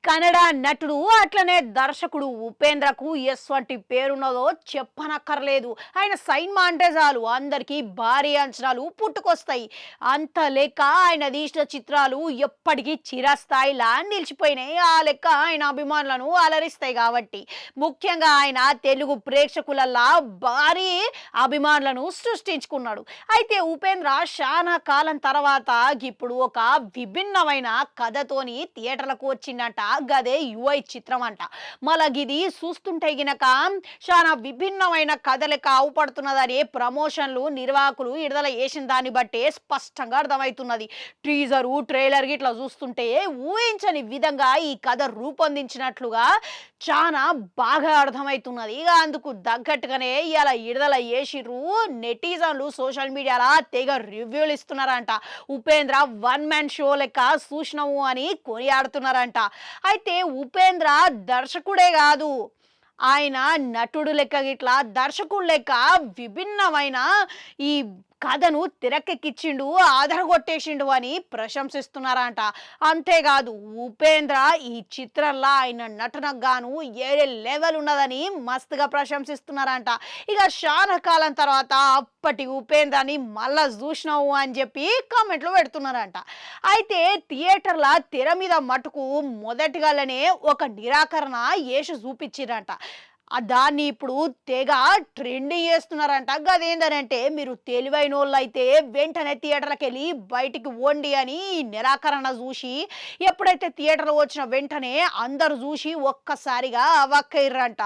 కన్నడ నటుడు అట్లనే దర్శకుడు ఉపేంద్రకు ఎటువంటి పేరున్నదో చెప్పనక్కర్లేదు. ఆయన సైన్మా అంటే చాలు అందరికీ భారీ అంచనాలు పుట్టుకొస్తాయి. అంత లెక్క ఆయన తీసిన చిత్రాలు ఎప్పటికీ చిరస్థాయిలా నిలిచిపోయినాయి. ఆ లెక్క ఆయన అభిమానులను అలరిస్తాయి కాబట్టి ముఖ్యంగా ఆయన తెలుగు ప్రేక్షకులల్లా భారీ అభిమానులను సృష్టించుకున్నాడు. అయితే ఉపేంద్ర చాలా కాలం తర్వాత ఇప్పుడు ఒక విభిన్నమైన కథతోని థియేటర్లకు వచ్చిందంట. గదే యుఐ చిత్రం అంట. మళ్ళా గిది చూస్తుంటే గినక చాలా విభిన్నమైన కథ లెక్క అవుపడుతున్నదని ప్రమోషన్లు నిర్వాహకులు విడుదల చేసిన దాన్ని బట్టే స్పష్టంగా అర్థమవుతున్నది. టీజరు ట్రైలర్ ఇట్లా చూస్తుంటే ఊహించని విధంగా ఈ కథ రూపొందించినట్లుగా చాలా బాగా అర్థమవుతున్నది. ఇక అందుకు తగ్గట్టుగానే ఇలా విడుదల చేసిర్రు. నెటిజన్లు సోషల్ మీడియాలో తెగ రివ్యూలు ఇస్తున్నారంట. ఉపేంద్ర వన్ మ్యాన్ షో లెక్క చూసినాము అని కొనియాడుతున్నారంట. అయితే ఉపేంద్ర దర్శకుడే కాదు, ఆయన నటుడు లెక్క గిట్లా దర్శకుడు లెక్క విభిన్నమైన ఈ కథను తెరకెక్కించిండు, ఆదరగొట్టేసిండు అని ప్రశంసిస్తున్నారంట. అంతేకాదు ఉపేంద్ర ఈ చిత్రంలో ఆయన నటనకు గాను ఏరే లెవెల్ ఉన్నదని మస్తుగా ప్రశంసిస్తున్నారంట. ఇక చాలా కాలం తర్వాత అప్పటి ఉపేంద్రని మళ్ళా చూసినావు అని చెప్పి కామెంట్లు పెడుతున్నారంట. అయితే థియేటర్ల తెర మీద మటుకు మొదటిగానే ఒక నిరాకరణ ఏషు చూపించిరంట. దాన్ని ఇప్పుడు తెగ ట్రెండింగ్ చేస్తున్నారంట. గదేందనంటే మీరు తెలివైనోళ్ళు అయితే వెంటనే థియేటర్కి వెళ్ళి బయటికి వండి అని ఈ నిరాకరణ చూసి ఎప్పుడైతే థియేటర్లో వచ్చిన వెంటనే అందరు చూసి ఒక్కసారిగా అవక్కర్రంట.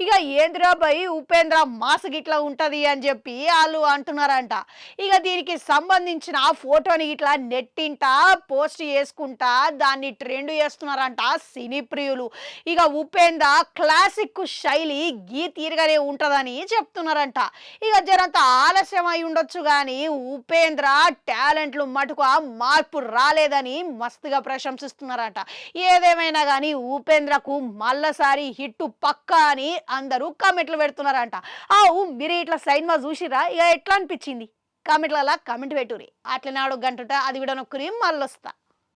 ఇక ఏంద్రా బై ఉపేంద్ర మాస్ గిట్లా ఉంటుంది అని చెప్పి వాళ్ళు అంటున్నారంట. ఇక దీనికి సంబంధించిన ఫోటోని ఇట్లా నెట్టింట పోస్ట్ చేసుకుంటా దాన్ని ట్రెండ్ చేస్తున్నారంట సినీ ప్రియులు. ఇక ఉపేంద్ర క్లాసిక్ శైలి గీ తీరుగానే ఉంటుందని చెప్తున్నారంట. ఇక జరంత ఆలస్యం అయి ఉండొచ్చు కానీ ఉపేంద్ర టాలెంట్లు మటుకు ఆ మార్పు రాలేదని మస్తుగా ప్రశంసిస్తున్నారంట. ఏదేమైనా కానీ ఉపేంద్రకు మళ్ళసారి హిట్టు పక్కా అని అందరూ కామెంట్లు పెడుతున్నారంట. మీరు ఇట్లా సైన్మా చూసిరా? ఇక ఎట్లా అనిపించింది కామెంట్లలో కామెంట్ పెట్టుర్రి. అట్లనే అడుగు గంటుంటే అది కూడా నొక్కుని మళ్ళొస్తా.